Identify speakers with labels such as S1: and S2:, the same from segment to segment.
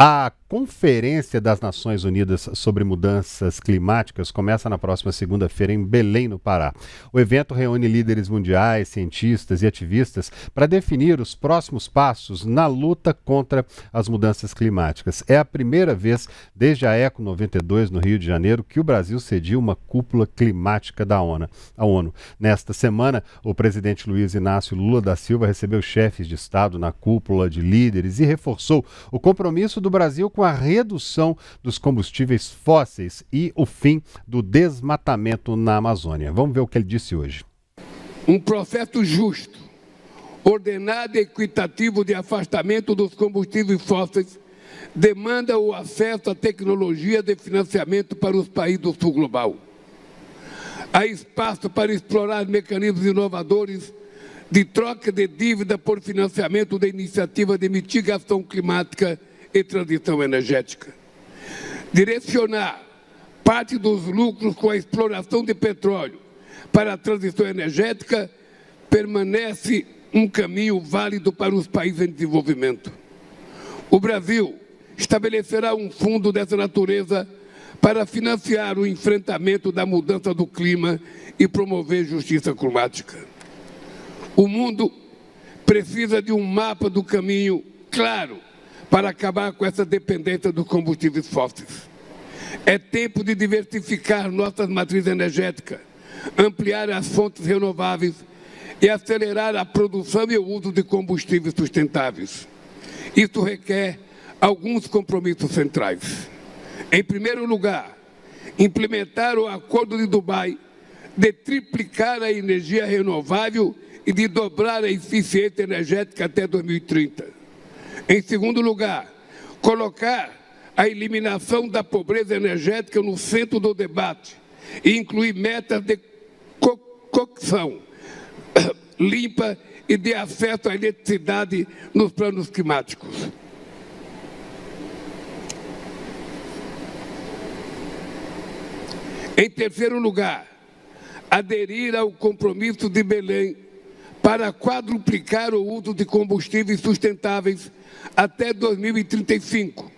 S1: A Conferência das Nações Unidas sobre Mudanças Climáticas começa na próxima segunda-feira em Belém, no Pará. O evento reúne líderes mundiais, cientistas e ativistas para definir os próximos passos na luta contra as mudanças climáticas. É a primeira vez desde a Eco 92, no Rio de Janeiro, que o Brasil cedia uma cúpula climática da ONU. Nesta semana, o presidente Luiz Inácio Lula da Silva recebeu chefes de Estado na cúpula de líderes e reforçou o compromisso do Brasil com a redução dos combustíveis fósseis e o fim do desmatamento na Amazônia. Vamos ver o que ele disse hoje.
S2: Um processo justo, ordenado e equitativo de afastamento dos combustíveis fósseis demanda o acesso à tecnologia de financiamento para os países do sul global. Há espaço para explorar mecanismos inovadores de troca de dívida por financiamento da iniciativa de mitigação climática e transição energética. Direcionar parte dos lucros com a exploração de petróleo para a transição energética permanece um caminho válido para os países em desenvolvimento. O Brasil estabelecerá um fundo dessa natureza para financiar o enfrentamento da mudança do clima e promover justiça climática. O mundo precisa de um mapa do caminho claro para acabar com essa dependência dos combustíveis fósseis. É tempo de diversificar nossas matrizes energéticas, ampliar as fontes renováveis e acelerar a produção e o uso de combustíveis sustentáveis. Isso requer alguns compromissos centrais. Em primeiro lugar, implementar o Acordo de Dubai de triplicar a energia renovável e de dobrar a eficiência energética até 2030. Em segundo lugar, colocar a eliminação da pobreza energética no centro do debate e incluir metas de cocção limpa e de acesso à eletricidade nos planos climáticos. Em terceiro lugar, aderir ao compromisso de Belém para quadruplicar o uso de combustíveis sustentáveis até 2035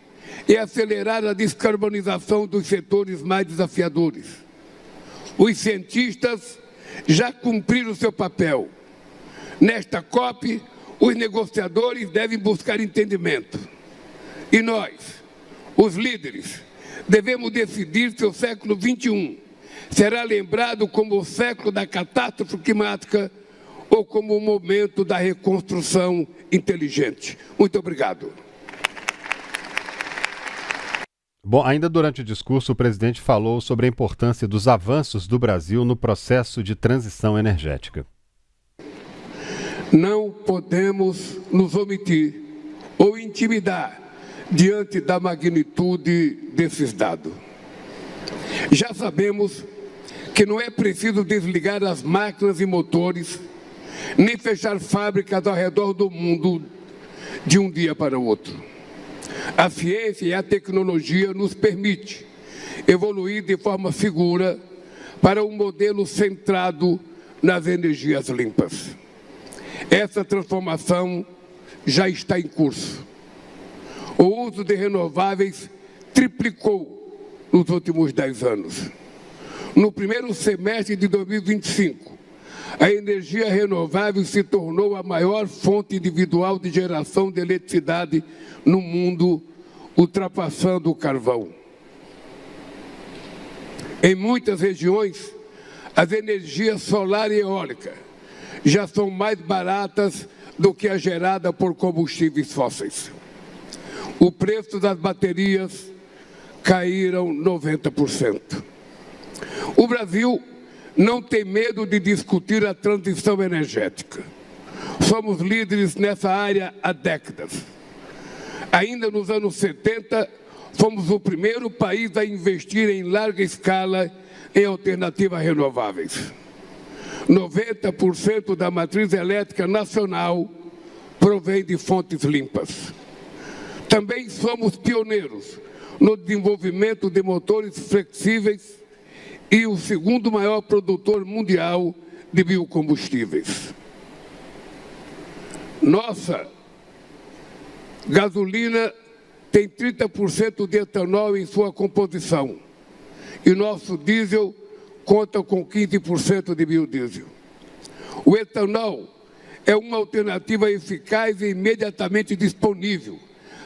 S2: e acelerar a descarbonização dos setores mais desafiadores. Os cientistas já cumpriram seu papel. Nesta COP, os negociadores devem buscar entendimento. E nós, os líderes, devemos decidir se o século XXI será lembrado como o século da catástrofe climática ou como o momento da reconstrução inteligente. Muito obrigado.
S1: Bom, ainda durante o discurso, o presidente falou sobre a importância dos avanços do Brasil no processo de transição energética.
S2: Não podemos nos omitir ou intimidar diante da magnitude desses dados. Já sabemos que não é preciso desligar as máquinas e motores, nem fechar fábricas ao redor do mundo de um dia para o outro. A ciência e a tecnologia nos permitem evoluir de forma segura para um modelo centrado nas energias limpas. Essa transformação já está em curso. O uso de renováveis triplicou nos últimos 10 anos. No primeiro semestre de 2025, a energia renovável se tornou a maior fonte individual de geração de eletricidade no mundo, ultrapassando o carvão. Em muitas regiões, as energias solar e eólica já são mais baratas do que a gerada por combustíveis fósseis. O preço das baterias caíram 90%. O Brasil não tem medo de discutir a transição energética. Somos líderes nessa área há décadas. Ainda nos anos 70, fomos o primeiro país a investir em larga escala em alternativas renováveis. 90% da matriz elétrica nacional provém de fontes limpas. Também somos pioneiros no desenvolvimento de motores flexíveis e o segundo maior produtor mundial de biocombustíveis. Nossa gasolina tem 30% de etanol em sua composição e nosso diesel conta com 15% de biodiesel. O etanol é uma alternativa eficaz e imediatamente disponível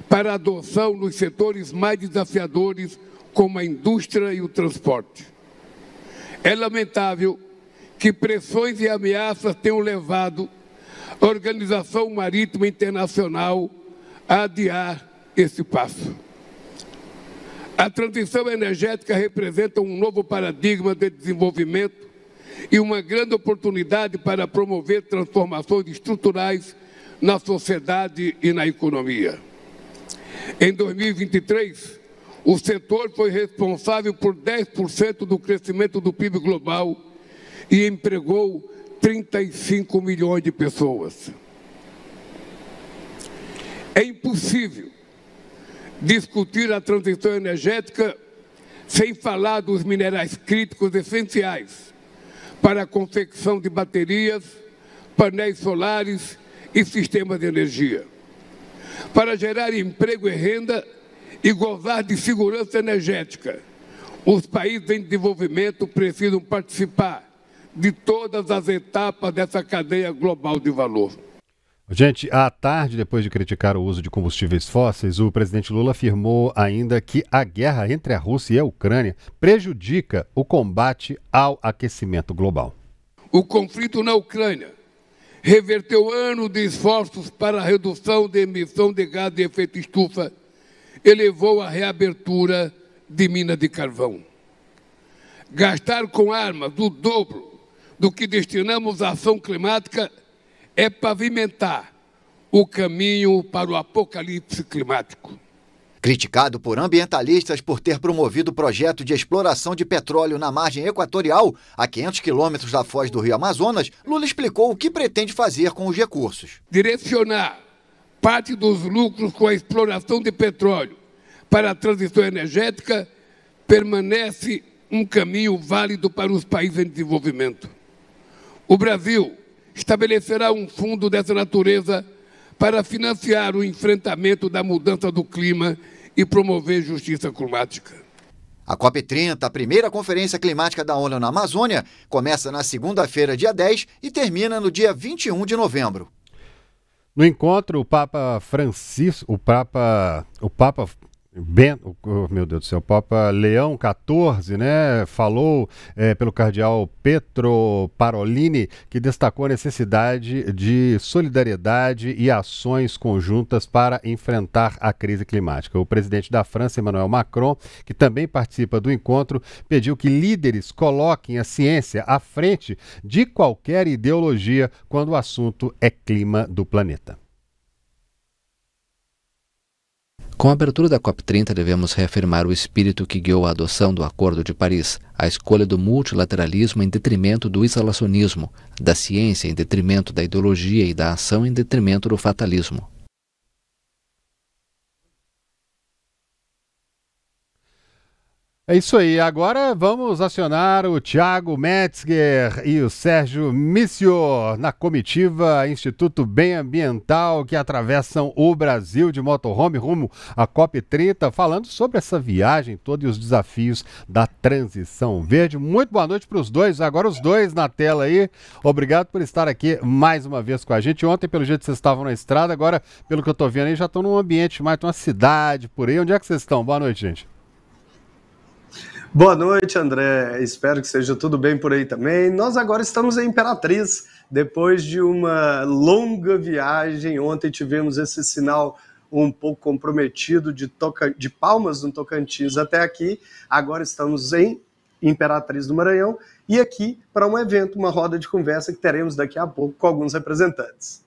S2: para adoção nos setores mais desafiadores, como a indústria e o transporte. É lamentável que pressões e ameaças tenham levado a Organização Marítima Internacional a adiar esse passo. A transição energética representa um novo paradigma de desenvolvimento e uma grande oportunidade para promover transformações estruturais na sociedade e na economia. Em 2023, o setor foi responsável por 10% do crescimento do PIB global e empregou 35 milhões de pessoas. É impossível discutir a transição energética sem falar dos minerais críticos essenciais para a confecção de baterias, painéis solares e sistemas de energia. Para gerar emprego e renda e gozar de segurança energética, os países em desenvolvimento precisam participar de todas as etapas dessa cadeia global de valor.
S1: Gente, à tarde, depois de criticar o uso de combustíveis fósseis, o presidente Lula afirmou ainda que a guerra entre a Rússia e a Ucrânia prejudica o combate ao aquecimento global.
S2: O conflito na Ucrânia reverteu anos de esforços para a redução da emissão de gás de efeito estufa e levou à reabertura de minas de carvão. Gastar com armas o dobro do que destinamos à ação climática é pavimentar o caminho para o apocalipse climático.
S3: Criticado por ambientalistas por ter promovido o projeto de exploração de petróleo na margem equatorial, a 500 quilômetros da foz do Rio Amazonas, Lula explicou o que pretende fazer com os recursos.
S2: Direcionar parte dos lucros com a exploração de petróleo para a transição energética permanece um caminho válido para os países em desenvolvimento. O Brasil estabelecerá um fundo dessa natureza para financiar o enfrentamento da mudança do clima e promover justiça climática.
S3: A COP30, a primeira conferência climática da ONU na Amazônia, começa na segunda-feira, dia 10, e termina no dia 21 de novembro.
S1: No encontro, o Papa Francisco, o Papa Leão XIV, né, falou pelo cardeal Pietro Parolin, que destacou a necessidade de solidariedade e ações conjuntas para enfrentar a crise climática. O presidente da França, Emmanuel Macron, que também participa do encontro, pediu que líderes coloquem a ciência à frente de qualquer ideologia quando o assunto é clima do planeta.
S4: Com a abertura da COP30, devemos reafirmar o espírito que guiou a adoção do Acordo de Paris, a escolha do multilateralismo em detrimento do isolacionismo, da ciência em detrimento da ideologia e da ação em detrimento do fatalismo.
S1: É isso aí, agora vamos acionar o Thiago Metzger e o Sérgio Missio na comitiva Instituto Bem Ambiental que atravessam o Brasil de motorhome rumo à COP30, falando sobre essa viagem toda e os desafios da transição verde. Muito boa noite para os dois, agora os dois na tela aí. Obrigado por estar aqui mais uma vez com a gente. Ontem, pelo jeito, vocês estavam na estrada, agora, pelo que eu estou vendo aí, já estão num ambiente mais, numa cidade por aí. Onde é que vocês estão? Boa noite, gente.
S5: Boa noite, André. Espero que seja tudo bem por aí também. Nós agora estamos em Imperatriz, depois de uma longa viagem. Ontem tivemos esse sinal um pouco comprometido de Palmas, no Tocantins, até aqui. Agora estamos em Imperatriz do Maranhão e aqui para um evento, uma roda de conversa que teremos daqui a pouco com alguns representantes.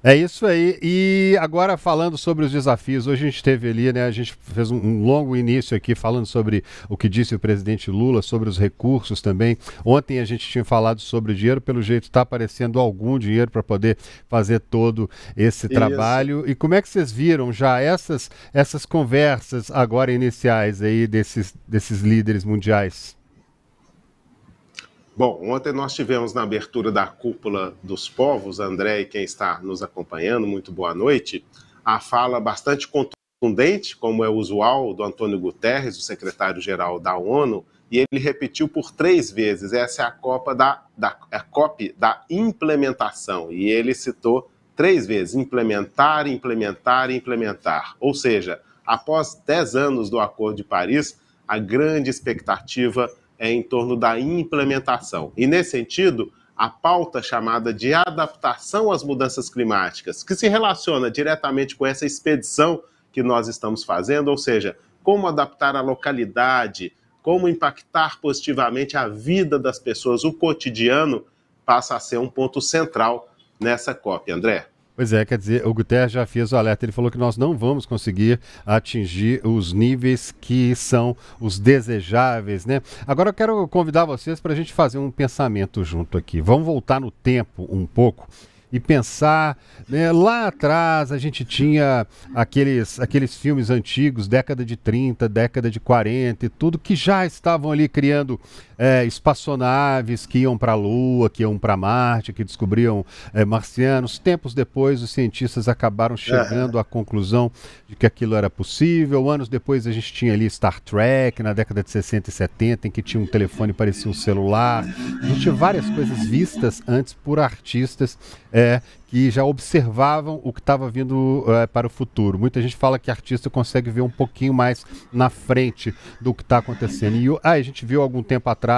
S1: É isso aí, e agora falando sobre os desafios, hoje a gente teve ali, né, a gente fez um longo início aqui falando sobre o que disse o presidente Lula, sobre os recursos também. Ontem a gente tinha falado sobre o dinheiro, pelo jeito está aparecendo algum dinheiro para poder fazer todo esse trabalho. E como é que vocês viram já essas conversas agora iniciais aí desses líderes mundiais?
S6: Bom, ontem nós tivemos na abertura da Cúpula dos Povos, André e quem está nos acompanhando, muito boa noite, a fala bastante contundente contundente, como é usual, do Antônio Guterres, o secretário-geral da ONU, e ele repetiu por 3 vezes. Essa é a COP da implementação. E ele citou 3 vezes: implementar, implementar, implementar. Ou seja, após 10 anos do Acordo de Paris, a grande expectativa é em torno da implementação. E, nesse sentido, a pauta chamada de adaptação às mudanças climáticas, que se relaciona diretamente com essa expedição que nós estamos fazendo, ou seja, como adaptar a localidade, como impactar positivamente a vida das pessoas, o cotidiano, passa a ser um ponto central nessa COP, André.
S1: Pois é, quer dizer, o Guterres já fez o alerta, ele falou que nós não vamos conseguir atingir os níveis que são os desejáveis, né? Agora eu quero convidar vocês para a gente fazer um pensamento junto aqui. Vamos voltar no tempo um pouco e pensar, né, lá atrás a gente tinha aqueles filmes antigos, década de 30, década de 40 e tudo, que já estavam ali criando espaçonaves que iam para a Lua, que iam para Marte, que descobriam marcianos. Tempos depois, os cientistas acabaram chegando à conclusão de que aquilo era possível. Anos depois, a gente tinha ali Star Trek, na década de 60 e 70, em que tinha um telefone que parecia um celular. A gente tinha várias coisas vistas antes por artistas que já observavam o que estava vindo para o futuro. Muita gente fala que artista consegue ver um pouquinho mais na frente do que está acontecendo. E a gente viu algum tempo atrás,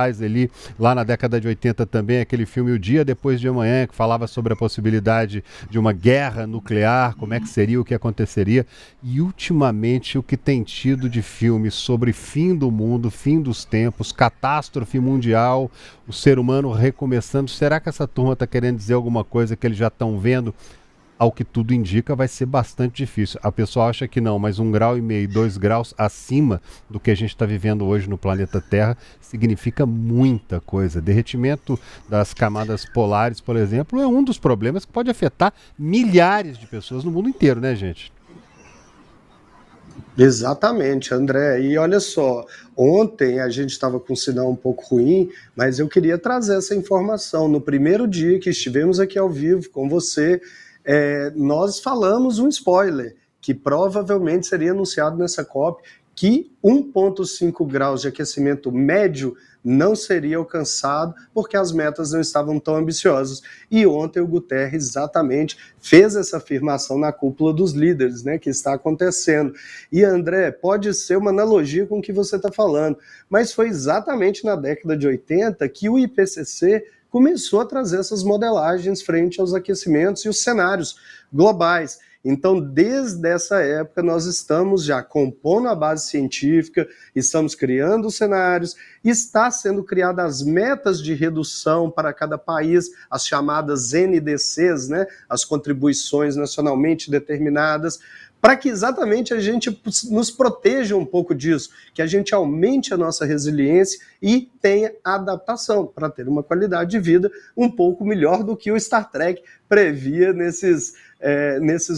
S1: lá na década de 80 também, aquele filme O Dia Depois de Amanhã, que falava sobre a possibilidade de uma guerra nuclear, como é que seria, o que aconteceria. E ultimamente o que tem tido de filmes sobre fim do mundo, fim dos tempos, catástrofe mundial, o ser humano recomeçando. Será que essa turma está querendo dizer alguma coisa que eles já estão vendo? Ao que tudo indica, vai ser bastante difícil. A pessoa acha que não, mas 1,5 graus, 2 graus acima do que a gente está vivendo hoje no planeta Terra significa muita coisa. Derretimento das camadas polares, por exemplo, é um dos problemas que pode afetar milhares de pessoas no mundo inteiro, né, gente?
S5: Exatamente, André. E olha só, ontem a gente estava com um sinal um pouco ruim, mas eu queria trazer essa informação. No primeiro dia que estivemos aqui ao vivo com você, nós falamos um spoiler, que provavelmente seria anunciado nessa COP, que 1,5 graus de aquecimento médio não seria alcançado porque as metas não estavam tão ambiciosas. E ontem o Guterres exatamente fez essa afirmação na cúpula dos líderes, né, que está acontecendo. E André, pode ser uma analogia com o que você está falando, mas foi exatamente na década de 80 que o IPCC começou a trazer essas modelagens frente aos aquecimentos e os cenários globais. Então, desde essa época, nós estamos já compondo a base científica, estamos criando os cenários, está sendo criadas as metas de redução para cada país, as chamadas NDCs, né, as contribuições nacionalmente determinadas, para que exatamente a gente nos proteja um pouco disso, que a gente aumente a nossa resiliência e tenha adaptação para ter uma qualidade de vida um pouco melhor do que o Star Trek previa nesses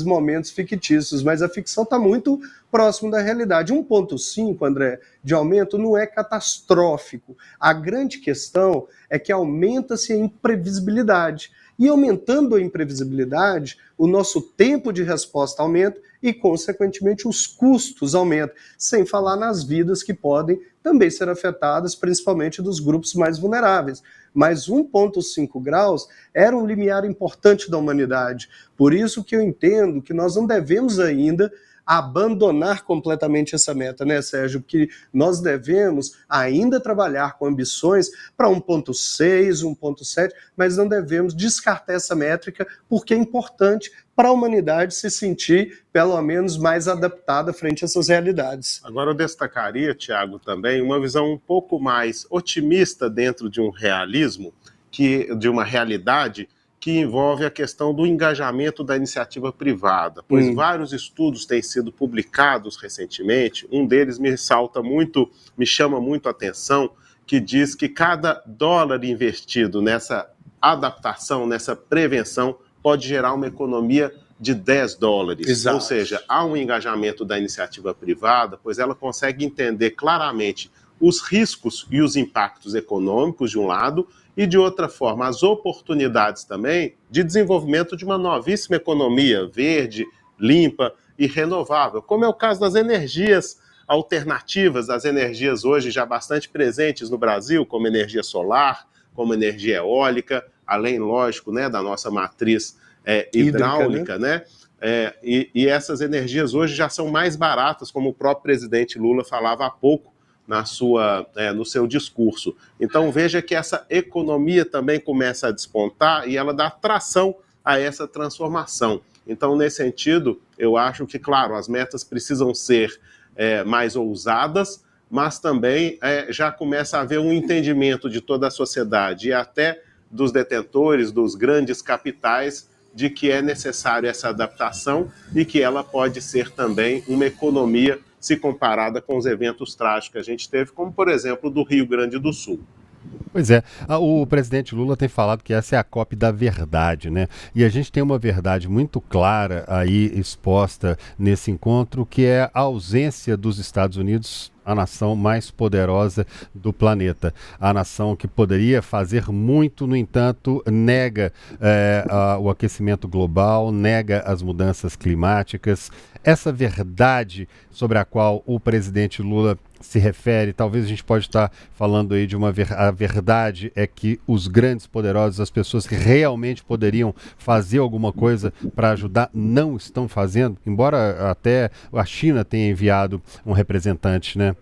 S5: momentos fictícios. Mas a ficção está muito próximo da realidade. 1,5, André, de aumento não é catastrófico. A grande questão é que aumenta-se a imprevisibilidade. E aumentando a imprevisibilidade, o nosso tempo de resposta aumenta e, consequentemente, os custos aumentam, sem falar nas vidas que podem também ser afetadas, principalmente dos grupos mais vulneráveis. Mas 1,5 graus era um limiar importante da humanidade. Por isso que eu entendo que nós não devemos ainda abandonar completamente essa meta, né, Sérgio? Porque nós devemos ainda trabalhar com ambições para 1,6, 1,7, mas não devemos descartar essa métrica, porque é importante para a humanidade se sentir, pelo menos, mais adaptada frente a essas realidades.
S6: Agora eu destacaria, Tiago, também uma visão um pouco mais otimista dentro de um realismo, de uma realidade que envolve a questão do engajamento da iniciativa privada, pois vários estudos têm sido publicados recentemente. Um deles me chama muito a atenção, que diz que cada dólar investido nessa adaptação, nessa prevenção, pode gerar uma economia de 10 dólares.
S5: Exato.
S6: Ou seja, há um engajamento da iniciativa privada, pois ela consegue entender claramente os riscos e os impactos econômicos de um lado, e de outra forma, as oportunidades também de desenvolvimento de uma novíssima economia verde, limpa, e renovável, como é o caso das energias alternativas, das energias hoje já bastante presentes no Brasil, como energia solar, como energia eólica, além, lógico, né, da nossa matriz hidráulica, né? E essas energias hoje já são mais baratas, como o próprio presidente Lula falava há pouco no seu discurso. Então veja que essa economia também começa a despontar e ela dá tração a essa transformação. Então, nesse sentido, eu acho que, claro, as metas precisam ser mais ousadas, mas também já começa a haver um entendimento de toda a sociedade e até dos detentores, dos grandes capitais, de que é necessário essa adaptação e que ela pode ser também uma economia se comparada com os eventos trágicos que a gente teve, como, por exemplo, do Rio Grande do Sul.
S1: Pois é, o presidente Lula tem falado que essa é a COP da verdade, né? E a gente tem uma verdade muito clara aí exposta nesse encontro, que é a ausência dos Estados Unidos, a nação mais poderosa do planeta. A nação que poderia fazer muito, no entanto, nega o aquecimento global, nega as mudanças climáticas. Essa verdade sobre a qual o presidente Lula se refere, talvez a gente pode estar falando aí de a verdade é que os grandes poderosos, as pessoas que realmente poderiam fazer alguma coisa para ajudar, não estão fazendo, embora até a China tenha enviado um representante, né?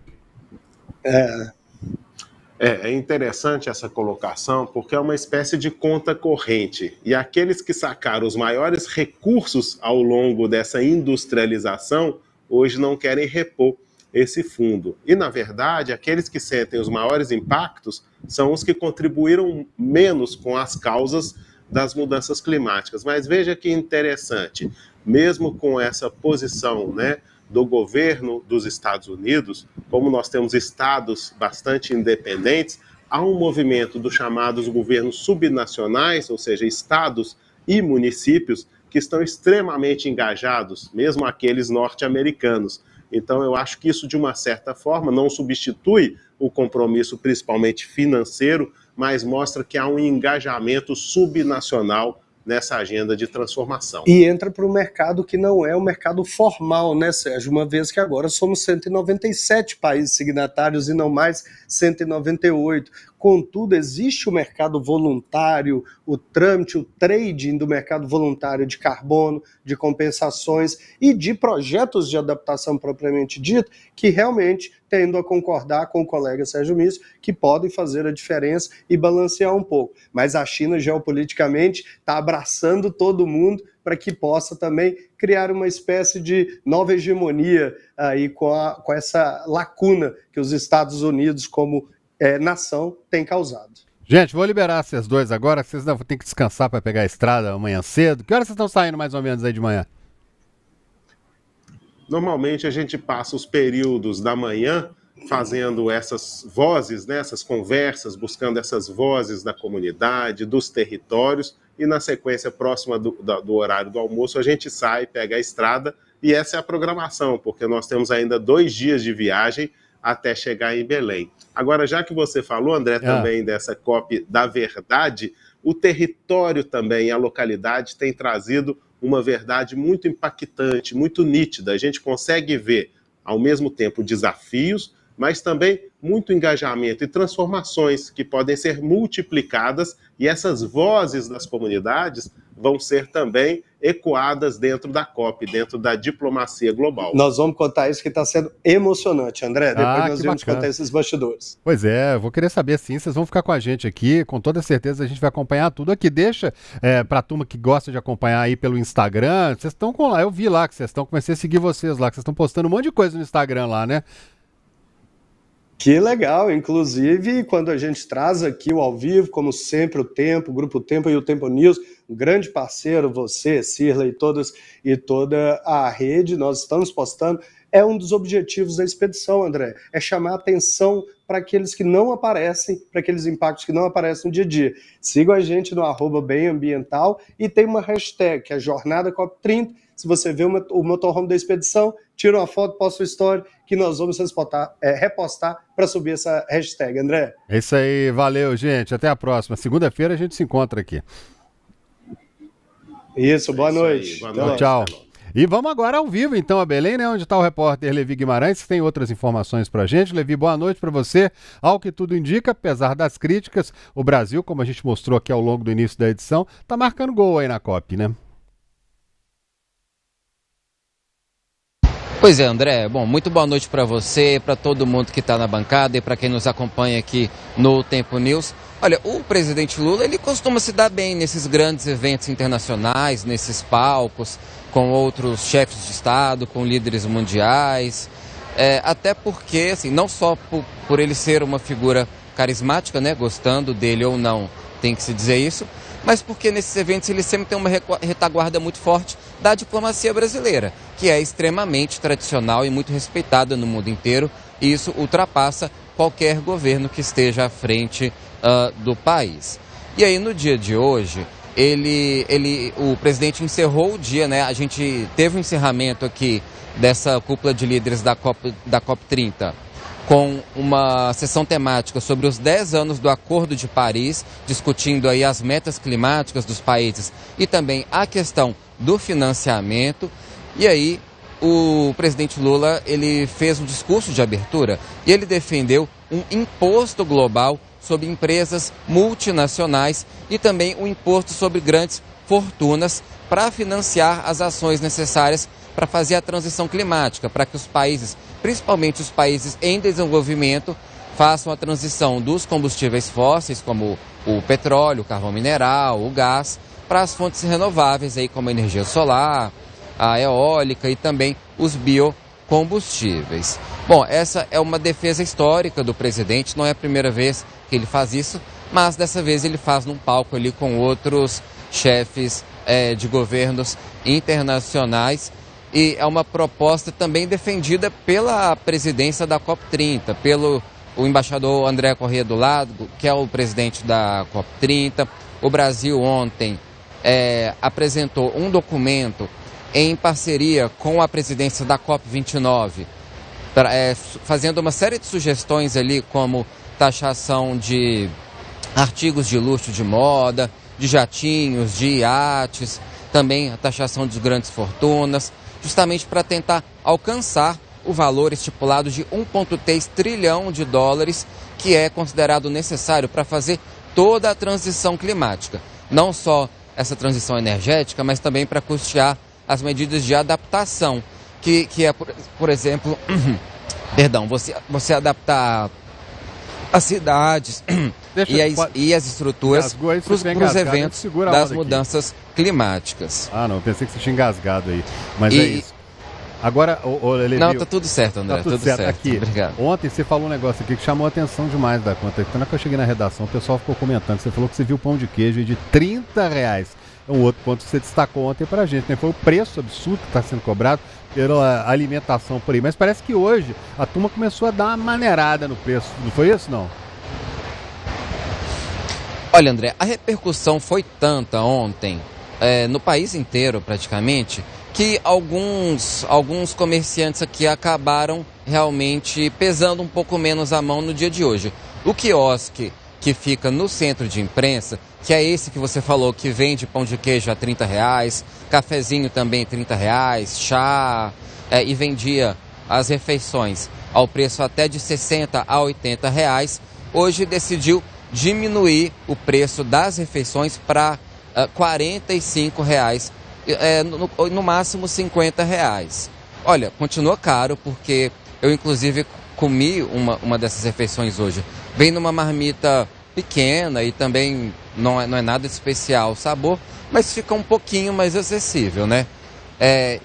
S6: É interessante essa colocação, porque é uma espécie de conta corrente. E aqueles que sacaram os maiores recursos ao longo dessa industrialização, hoje não querem repor esse fundo. E, na verdade, aqueles que sentem os maiores impactos são os que contribuíram menos com as causas das mudanças climáticas. Mas veja que interessante, mesmo com essa posição, né, do governo dos Estados Unidos, como nós temos estados bastante independentes, há um movimento dos chamados governos subnacionais, ou seja, estados e municípios, que estão extremamente engajados, mesmo aqueles norte-americanos. Então, eu acho que isso, de uma certa forma, não substitui o compromisso, principalmente financeiro, mas mostra que há um engajamento subnacional nessa agenda de transformação.
S5: E entra para o mercado que não é um mercado formal, né, Sérgio? Uma vez que agora somos 197 países signatários e não mais 198. Contudo, existe o mercado voluntário, o trâmite, o trading do mercado voluntário de carbono, de compensações e de projetos de adaptação propriamente dito, que realmente tendo a concordar com o colega Sérgio Mício, que podem fazer a diferença e balancear um pouco. Mas a China, geopoliticamente, está abraçando todo mundo para que possa também criar uma espécie de nova hegemonia aí com essa lacuna que os Estados Unidos, como nação, tem causado.
S1: Gente, vou liberar vocês dois agora, vocês vão ter que descansar para pegar a estrada amanhã cedo. Que horas vocês estão saindo mais ou menos aí de manhã?
S6: Normalmente a gente passa os períodos da manhã fazendo essas vozes, né, essas conversas, buscando essas vozes da comunidade, dos territórios, e na sequência próxima do horário do almoço a gente sai, pega a estrada, e essa é a programação, porque nós temos ainda 2 dias de viagem até chegar em Belém. Agora, já que você falou, André, também dessa COP da verdade, o território também, a localidade, tem trazido uma verdade muito impactante, muito nítida. A gente consegue ver, ao mesmo tempo, desafios, mas também muito engajamento e transformações que podem ser multiplicadas, e essas vozes das comunidades vão ser também ecoadas dentro da COP, dentro da diplomacia global.
S5: Nós vamos contar isso, que está sendo emocionante, André. Depois nós vamos contar esses bastidores.
S1: Pois é, vou querer saber sim, vocês vão ficar com a gente aqui, com toda certeza a gente vai acompanhar tudo aqui. Deixa para a turma que gosta de acompanhar aí pelo Instagram, vocês estão com lá, eu vi lá que vocês estão, comecei a seguir vocês lá, que vocês estão postando um monte de coisa no Instagram lá, né?
S5: Que legal, inclusive quando a gente traz aqui o ao vivo, como sempre, o Tempo, o Grupo Tempo e o Tempo News, um grande parceiro, você, Cirla e toda a rede, nós estamos postando, é um dos objetivos da expedição, André, é chamar atenção para aqueles que não aparecem, para aqueles impactos que não aparecem no dia a dia. Sigam a gente no @BemAmbiental e tem uma hashtag, que é Jornada COP30. Se você vê o motorhome da expedição, tira uma foto, posta uma story, que nós vamos repostar para subir essa hashtag, André.
S1: É isso aí, valeu, gente. Até a próxima. Segunda-feira a gente se encontra aqui.
S5: Isso, boa noite.
S1: Boa noite. Tchau. E vamos agora ao vivo, então, a Belém, né? Onde está o repórter Levi Guimarães, que tem outras informações para a gente. Levi, boa noite para você. Ao que tudo indica, apesar das críticas, o Brasil, como a gente mostrou aqui ao longo do início da edição, está marcando gol aí na COP, né?
S7: Pois é, André. Bom, muito boa noite para você, para todo mundo que está na bancada e para quem nos acompanha aqui no Tempo News. Olha, o presidente Lula, ele costuma se dar bem nesses grandes eventos internacionais, nesses palcos, com outros chefes de Estado, com líderes mundiais, até porque, assim, não só por ele ser uma figura carismática, né, gostando dele ou não, tem que se dizer isso, mas porque nesses eventos ele sempre tem uma retaguarda muito forte da diplomacia brasileira, que é extremamente tradicional e muito respeitada no mundo inteiro, e isso ultrapassa qualquer governo que esteja à frente do país. E aí, no dia de hoje, o presidente encerrou o dia, né? A gente teve um encerramento aqui dessa cúpula de líderes da COP30 com uma sessão temática sobre os 10 anos do Acordo de Paris, discutindo aí as metas climáticas dos países e também a questão do financiamento. E aí, o presidente Lula, ele fez um discurso de abertura e ele defendeu um imposto global sobre empresas multinacionais e também um imposto sobre grandes fortunas para financiar as ações necessárias para fazer a transição climática, para que os países, principalmente os países em desenvolvimento, façam a transição dos combustíveis fósseis, como o petróleo, o carvão mineral, o gás, para as fontes renováveis, aí, como a energia solar, a eólica e também os biocombustíveis. Bom, essa é uma defesa histórica do presidente, não é a primeira vez que ele faz isso, mas dessa vez ele faz num palco ali com outros chefes de governos internacionais, e é uma proposta também defendida pela presidência da COP30, pelo o embaixador André Corrêa do Lago, que é o presidente da COP30. O Brasil ontem apresentou um documento em parceria com a presidência da COP29, fazendo uma série de sugestões ali, como taxação de artigos de luxo de moda, de jatinhos, de iates, também a taxação de grandes fortunas, justamente para tentar alcançar o valor estipulado de 1,3 trilhão de dólares, que é considerado necessário para fazer toda a transição climática. Não só essa transição energética, mas também para custear as medidas de adaptação, que é, por exemplo, você adaptar as cidades e as estruturas para os eventos das mudanças climáticas.
S1: Ah, não, pensei que você tinha engasgado aí, mas é isso. Agora, Levi,
S7: não, tá tudo certo, André, tá tudo certo.
S1: Aqui,
S7: obrigado.
S1: Ontem você falou um negócio aqui que chamou a atenção demais da conta. Quando eu cheguei na redação, o pessoal ficou comentando, você falou que você viu pão de queijo de R$30. É um outro ponto que você destacou ontem pra gente, né? Foi o preço absurdo que está sendo cobrado pela alimentação por aí. Mas parece que hoje a turma começou a dar uma maneirada no preço. Não foi isso, não?
S7: Olha, André, a repercussão foi tanta ontem, no país inteiro praticamente, que alguns comerciantes aqui acabaram realmente pesando um pouco menos a mão no dia de hoje. O quiosque que fica no centro de imprensa, que é esse que você falou, que vende pão de queijo a R$30, cafezinho também R$30, chá, e vendia as refeições ao preço até de R$60 a R$80, hoje decidiu diminuir o preço das refeições para R$45, no máximo R$50. Olha, continua caro, porque eu inclusive comi uma dessas refeições hoje. Vem numa marmita pequena e também não é nada de especial o sabor, mas fica um pouquinho mais acessível, né?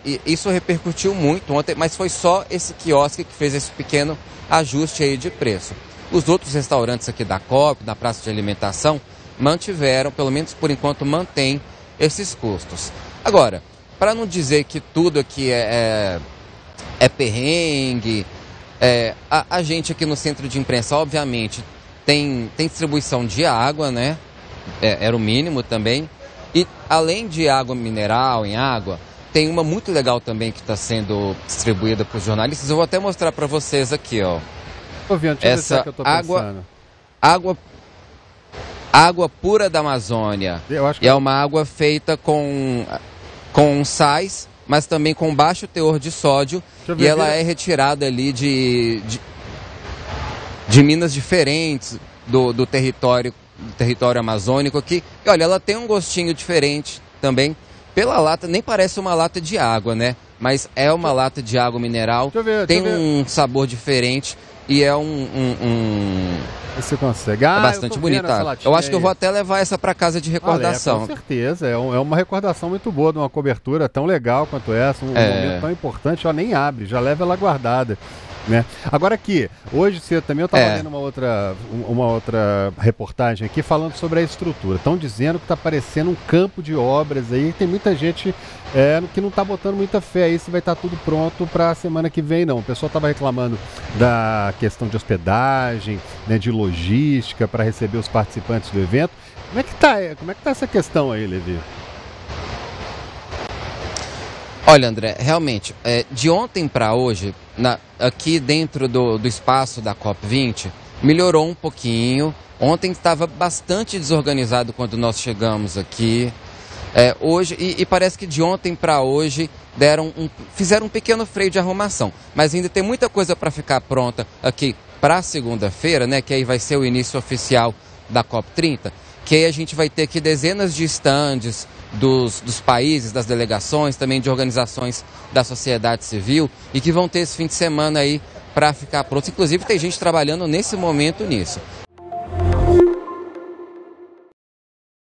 S7: E isso repercutiu muito ontem, mas foi só esse quiosque que fez esse pequeno ajuste aí de preço. Os outros restaurantes aqui da COP, da praça de alimentação, mantiveram, pelo menos por enquanto, mantém esses custos. Agora, para não dizer que tudo aqui é perrengue, a gente aqui no centro de imprensa, obviamente, tem distribuição de água, né? Era o mínimo também. E além de água mineral em água, tem uma muito legal também que está sendo distribuída para os jornalistas. Eu vou até mostrar para vocês aqui, ó.
S1: Tô vendo, essa
S7: água pura da Amazônia.
S1: Eu acho que
S7: é uma água feita com sais, mas também com baixo teor de sódio, e ela é retirada ali de minas diferentes do território amazônico aqui. E olha, ela tem um gostinho diferente também. Pela lata, nem parece uma lata de água, né? Mas é uma lata de água mineral, tem um sabor diferente e é
S1: Você consegue.
S7: É bastante bonita. Eu acho que eu vou até levar essa para casa de recordação.
S1: Com certeza, é uma recordação muito boa de uma cobertura tão legal quanto essa, um momento tão importante, ela nem abre, já leva ela guardada. Né? Agora aqui, hoje cedo também eu estava lendo uma outra reportagem aqui falando sobre a estrutura. Estão dizendo que está parecendo um campo de obras aí, tem muita gente que não está botando muita fé aí se vai estar tudo pronto para a semana que vem, não. O pessoal estava reclamando da questão de hospedagem, né, de logística para receber os participantes do evento. Como é que tá essa questão aí, Levi?
S7: Olha, André, realmente, de ontem para hoje, aqui dentro do espaço da COP20, melhorou um pouquinho. Ontem estava bastante desorganizado quando nós chegamos aqui. Hoje, e parece que de ontem para hoje fizeram um pequeno freio de arrumação. Mas ainda tem muita coisa para ficar pronta aqui para segunda-feira, né? Que aí vai ser o início oficial da COP30. Que aí a gente vai ter aqui dezenas de estandes dos países, das delegações, também de organizações da sociedade civil e que vão ter esse fim de semana aí para ficar prontos. Inclusive tem gente trabalhando nesse momento nisso.